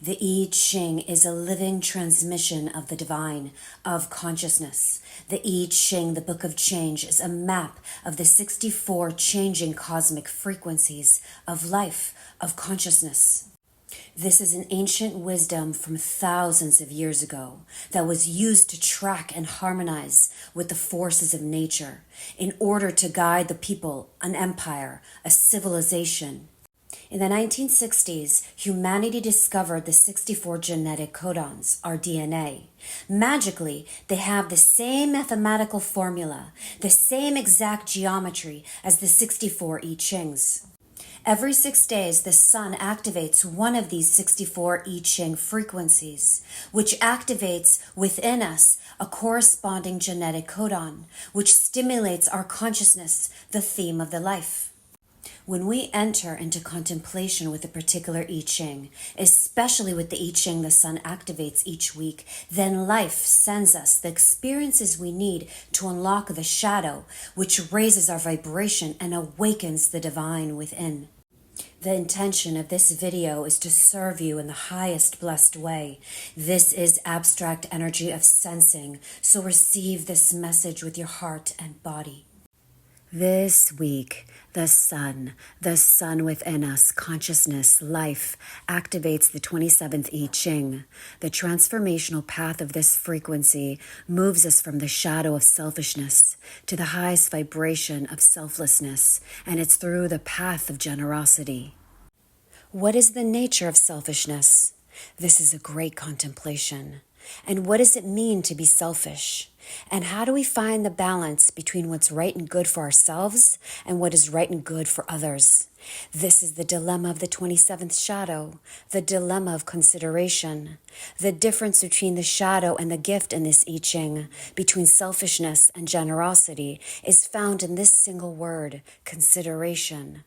The I Ching is a living transmission of the divine, of consciousness. The I Ching, the Book of Change, is a map of the 64 changing cosmic frequencies of life, of consciousness. This is an ancient wisdom from thousands of years ago that was used to track and harmonize with the forces of nature in order to guide the people, an empire, a civilization. In the 1960s, humanity discovered the 64 genetic codons, our DNA. Magically, they have the same mathematical formula, the same exact geometry as the 64 I Chings. Every 6 days, the sun activates one of these 64 I Ching frequencies, which activates within us a corresponding genetic codon, which stimulates our consciousness, the theme of the life. When we enter into contemplation with a particular I Ching, especially with the I Ching the sun activates each week, then life sends us the experiences we need to unlock the shadow, which raises our vibration and awakens the divine within. The intention of this video is to serve you in the highest blessed way. This is abstract energy of sensing, so receive this message with your heart and body. This week, the sun within us, consciousness, life, activates the 27th I Ching. The transformational path of this frequency moves us from the shadow of selfishness to the highest vibration of selflessness, and it's through the path of generosity. What is the nature of selfishness? This is a great contemplation. And what does it mean to be selfish? And how do we find the balance between what's right and good for ourselves and what is right and good for others? This is the dilemma of the 27th shadow, the dilemma of consideration. The difference between the shadow and the gift in this I Ching, between selfishness and generosity, is found in this single word, consideration.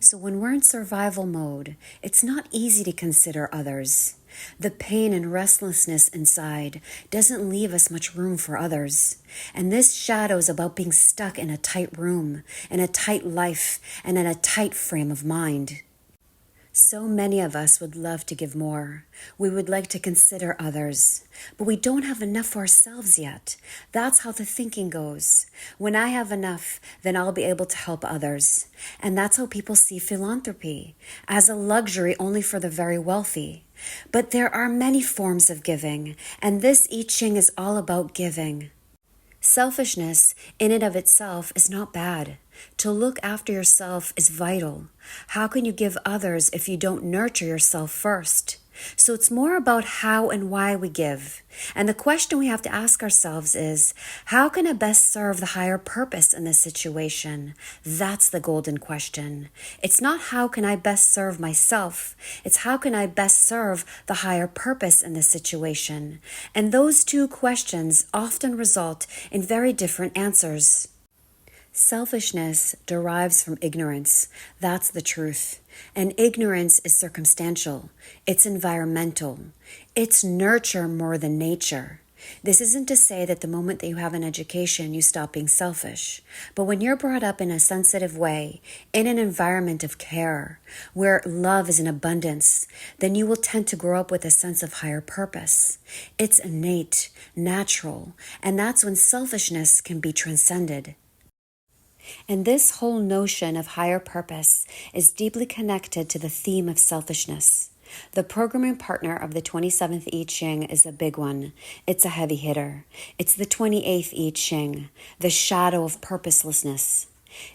So when we're in survival mode, it's not easy to consider others. The pain and restlessness inside doesn't leave us much room for others. And this shadow is about being stuck in a tight room, in a tight life, and in a tight frame of mind. So many of us would love to give more. We would like to consider others, but we don't have enough for ourselves yet. That's how the thinking goes. When I have enough, then I'll be able to help others. And that's how people see philanthropy, as a luxury only for the very wealthy. But there are many forms of giving, and this I Ching is all about giving. Selfishness, in and of itself, is not bad. To look after yourself is vital. How can you give others if you don't nurture yourself first? So it's more about how and why we give. And the question we have to ask ourselves is, how can I best serve the higher purpose in this situation? That's the golden question. It's not how can I best serve myself. It's how can I best serve the higher purpose in this situation? And those two questions often result in very different answers. Selfishness derives from ignorance. That's the truth. And ignorance is circumstantial. It's environmental. It's nurture more than nature. This isn't to say that the moment that you have an education, you stop being selfish. But when you're brought up in a sensitive way, in an environment of care, where love is in abundance, then you will tend to grow up with a sense of higher purpose. It's innate, natural, and that's when selfishness can be transcended. And this whole notion of higher purpose is deeply connected to the theme of selfishness. The programming partner of the 27th I Ching is a big one. It's a heavy hitter. It's the 28th I Ching, the shadow of purposelessness.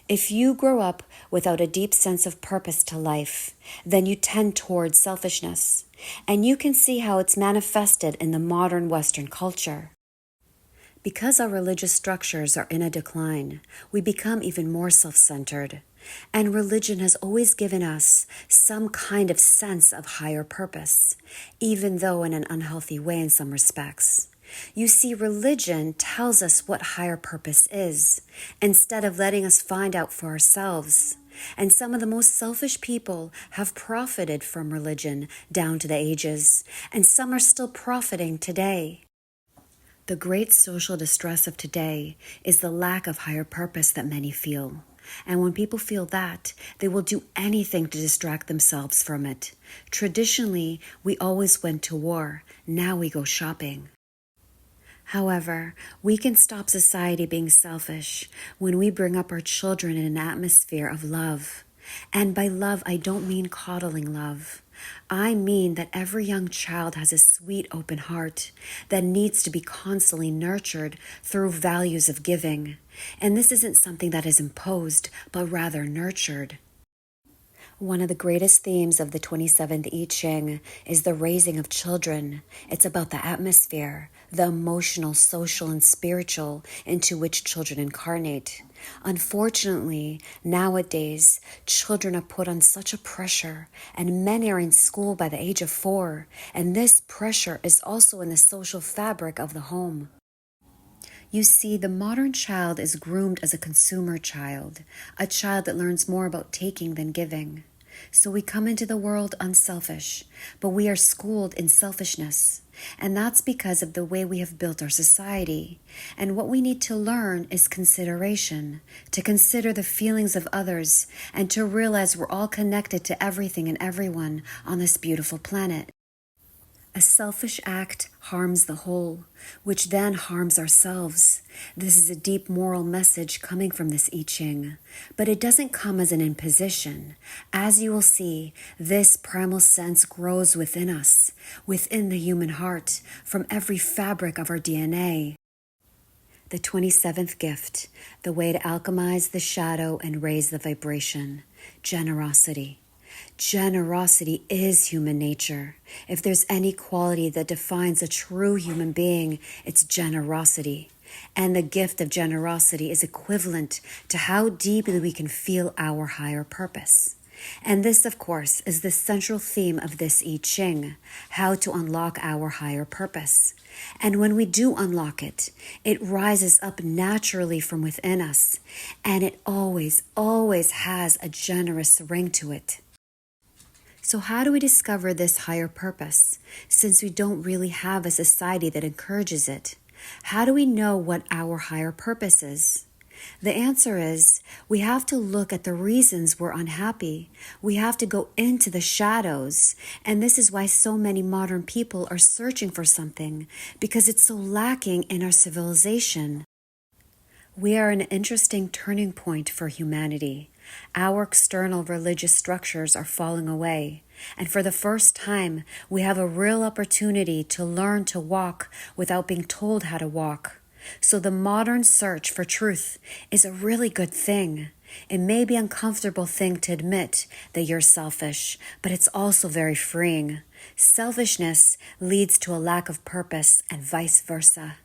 If you grow up without a deep sense of purpose to life, then you tend towards selfishness. And you can see how it's manifested in the modern Western culture. Because our religious structures are in a decline, we become even more self-centered. And religion has always given us some kind of sense of higher purpose, even though in an unhealthy way in some respects. You see, religion tells us what higher purpose is, instead of letting us find out for ourselves. And some of the most selfish people have profited from religion down to the ages, and some are still profiting today. The great social distress of today is the lack of higher purpose that many feel. And when people feel that, they will do anything to distract themselves from it. Traditionally, we always went to war. Now we go shopping. However, we can stop society being selfish when we bring up our children in an atmosphere of love. And by love, I don't mean coddling love. I mean that every young child has a sweet, open heart that needs to be constantly nurtured through values of giving. And this isn't something that is imposed, but rather nurtured. One of the greatest themes of the 27th I Ching is the raising of children. It's about the atmosphere, the emotional, social, and spiritual into which children incarnate. Unfortunately, nowadays, children are put on such a pressure, and many are in school by the age of 4, and this pressure is also in the social fabric of the home. You see, the modern child is groomed as a consumer child, a child that learns more about taking than giving. So we come into the world unselfish, but we are schooled in selfishness. And that's because of the way we have built our society. And what we need to learn is consideration, to consider the feelings of others, and to realize we're all connected to everything and everyone on this beautiful planet. A selfish act harms the whole, which then harms ourselves. This is a deep moral message coming from this I Ching, but it doesn't come as an imposition. As you will see, this primal sense grows within us, within the human heart, from every fabric of our DNA. The 27th gift, the way to alchemize the shadow and raise the vibration, generosity. Generosity is human nature. If there's any quality that defines a true human being, it's generosity. And the gift of generosity is equivalent to how deeply we can feel our higher purpose. And this, of course, is the central theme of this I Ching, how to unlock our higher purpose. And when we do unlock it, it rises up naturally from within us, and it always, always has a generous ring to it. So how do we discover this higher purpose, since we don't really have a society that encourages it? How do we know what our higher purpose is? The answer is, we have to look at the reasons we're unhappy. We have to go into the shadows. And this is why so many modern people are searching for something, because it's so lacking in our civilization. We are an interesting turning point for humanity. Our external religious structures are falling away, and for the first time, we have a real opportunity to learn to walk without being told how to walk. So the modern search for truth is a really good thing. It may be an uncomfortable thing to admit that you're selfish, but it's also very freeing. Selfishness leads to a lack of purpose and vice versa.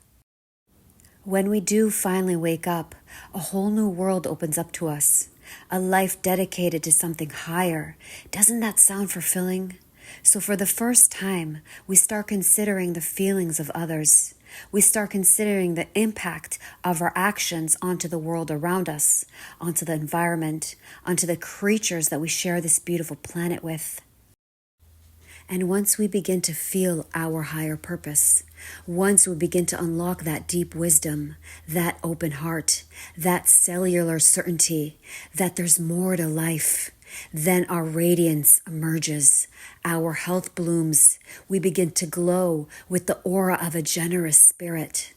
When we do finally wake up, a whole new world opens up to us. A life dedicated to something higher. Doesn't that sound fulfilling? So for the first time, we start considering the feelings of others. We start considering the impact of our actions onto the world around us, onto the environment, onto the creatures that we share this beautiful planet with. And once we begin to feel our higher purpose, once we begin to unlock that deep wisdom, that open heart, that cellular certainty that there's more to life, then our radiance emerges, our health blooms, we begin to glow with the aura of a generous spirit.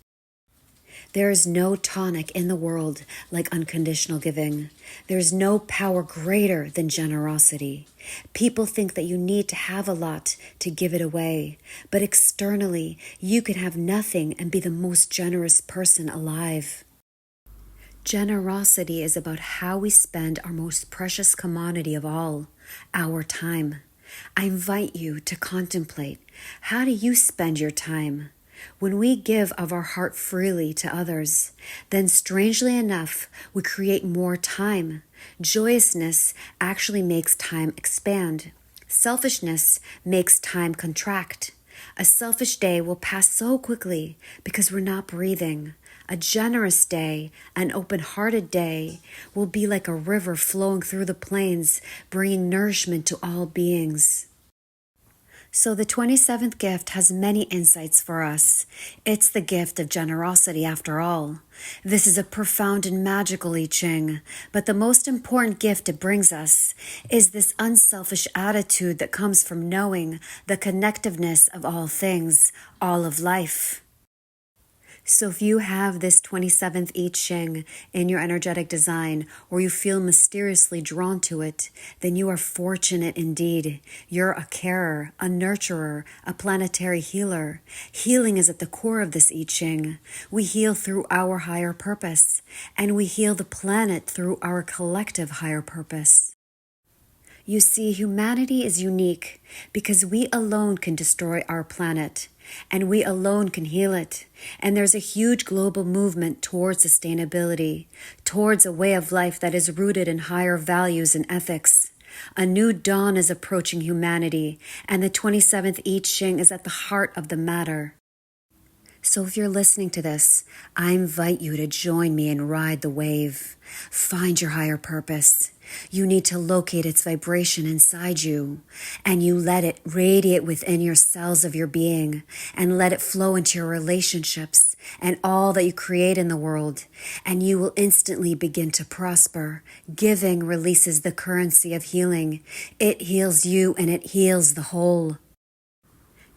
There is no tonic in the world like unconditional giving. There is no power greater than generosity. People think that you need to have a lot to give it away, but externally, you can have nothing and be the most generous person alive. Generosity is about how we spend our most precious commodity of all, our time. I invite you to contemplate, how do you spend your time? When we give of our heart freely to others, then strangely enough, we create more time. Joyousness actually makes time expand. Selfishness makes time contract. A selfish day will pass so quickly because we're not breathing. A generous day, an open-hearted day, will be like a river flowing through the plains, bringing nourishment to all beings. So the 27th gift has many insights for us. It's the gift of generosity after all. This is a profound and magical I Ching, but the most important gift it brings us is this unselfish attitude that comes from knowing the connectiveness of all things, all of life. So if you have this 27th I Ching in your energetic design, or you feel mysteriously drawn to it, then you are fortunate indeed. You're a carer, a nurturer, a planetary healer. Healing is at the core of this I Ching. We heal through our higher purpose, and we heal the planet through our collective higher purpose. You see, humanity is unique because we alone can destroy our planet, and we alone can heal it. And there's a huge global movement towards sustainability, towards a way of life that is rooted in higher values and ethics. A new dawn is approaching humanity, and the 27th I Ching is at the heart of the matter. So if you're listening to this, I invite you to join me and ride the wave. Find your higher purpose. You need to locate its vibration inside you, and you let it radiate within your cells of your being, and let it flow into your relationships and all that you create in the world, and you will instantly begin to prosper. Giving releases the currency of healing. It heals you and it heals the whole.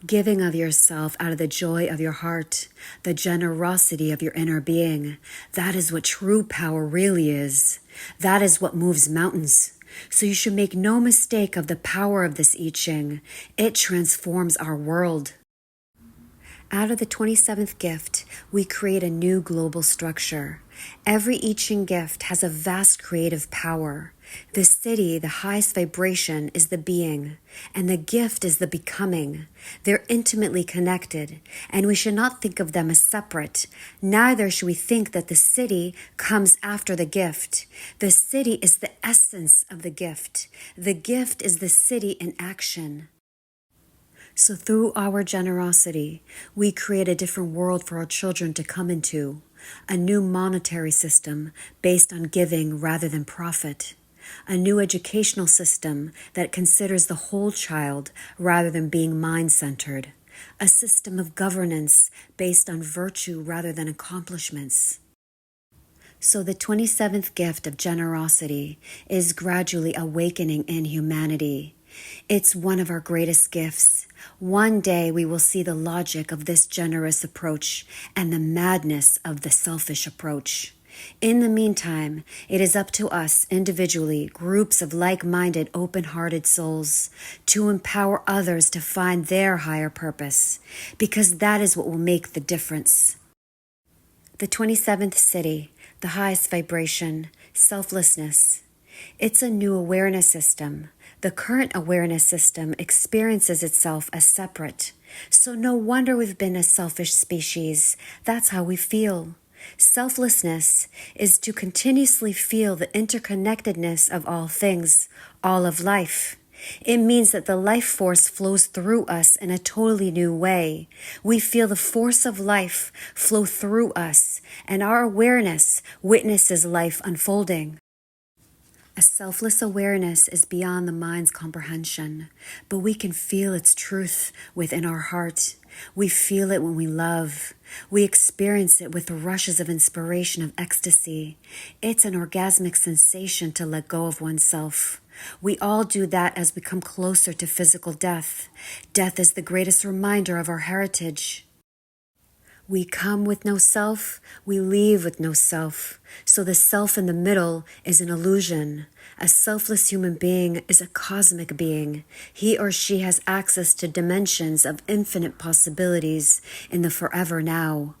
Giving of yourself out of the joy of your heart, the generosity of your inner being. That is what true power really is. That is what moves mountains. So you should make no mistake of the power of this I Ching. It transforms our world. Out of the 27th gift, we create a new global structure. Every I Ching gift has a vast creative power. The city, the highest vibration, is the being, and the gift is the becoming. They're intimately connected, and we should not think of them as separate. Neither should we think that the city comes after the gift. The city is the essence of the gift. The gift is the city in action. So through our generosity, we create a different world for our children to come into, a new monetary system based on giving rather than profit, a new educational system that considers the whole child rather than being mind-centered, a system of governance based on virtue rather than accomplishments. So the 27th gift of generosity is gradually awakening in humanity. It's one of our greatest gifts. One day we will see the logic of this generous approach and the madness of the selfish approach. In the meantime, it is up to us individually, groups of like-minded, open-hearted souls, to empower others to find their higher purpose, because that is what will make the difference. The 27th city, the highest vibration, selflessness. It's a new awareness system. The current awareness system experiences itself as separate. So no wonder we've been a selfish species. That's how we feel. Selflessness is to continuously feel the interconnectedness of all things, all of life. It means that the life force flows through us in a totally new way. We feel the force of life flow through us, and our awareness witnesses life unfolding. A selfless awareness is beyond the mind's comprehension, but we can feel its truth within our heart. We feel it when we love. We experience it with rushes of inspiration, of ecstasy. It's an orgasmic sensation to let go of oneself. We all do that as we come closer to physical death. Death is the greatest reminder of our heritage. We come with no self, we leave with no self. So the self in the middle is an illusion. A selfless human being is a cosmic being. He or she has access to dimensions of infinite possibilities in the forever now.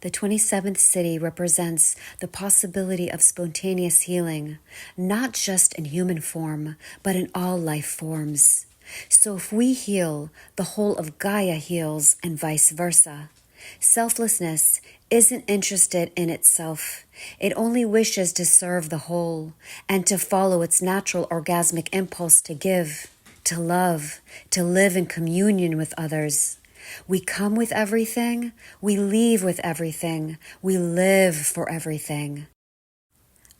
The 27th city represents the possibility of spontaneous healing, not just in human form, but in all life forms. So if we heal, the whole of Gaia heals, and vice versa. Selflessness isn't interested in itself. It only wishes to serve the whole and to follow its natural orgasmic impulse to give, to love, to live in communion with others. We come with everything, we leave with everything, we live for everything.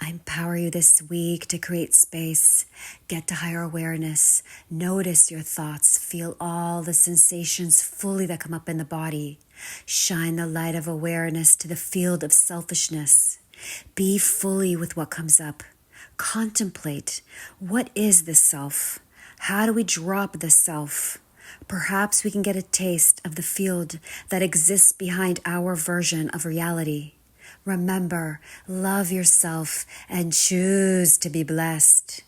I empower you this week to create space, get to higher awareness, notice your thoughts, feel all the sensations fully that come up in the body. Shine the light of awareness to the field of selfishness. Be fully with what comes up. Contemplate, what is the self? How do we drop the self? Perhaps we can get a taste of the field that exists behind our version of reality. Remember, love yourself and choose to be blessed.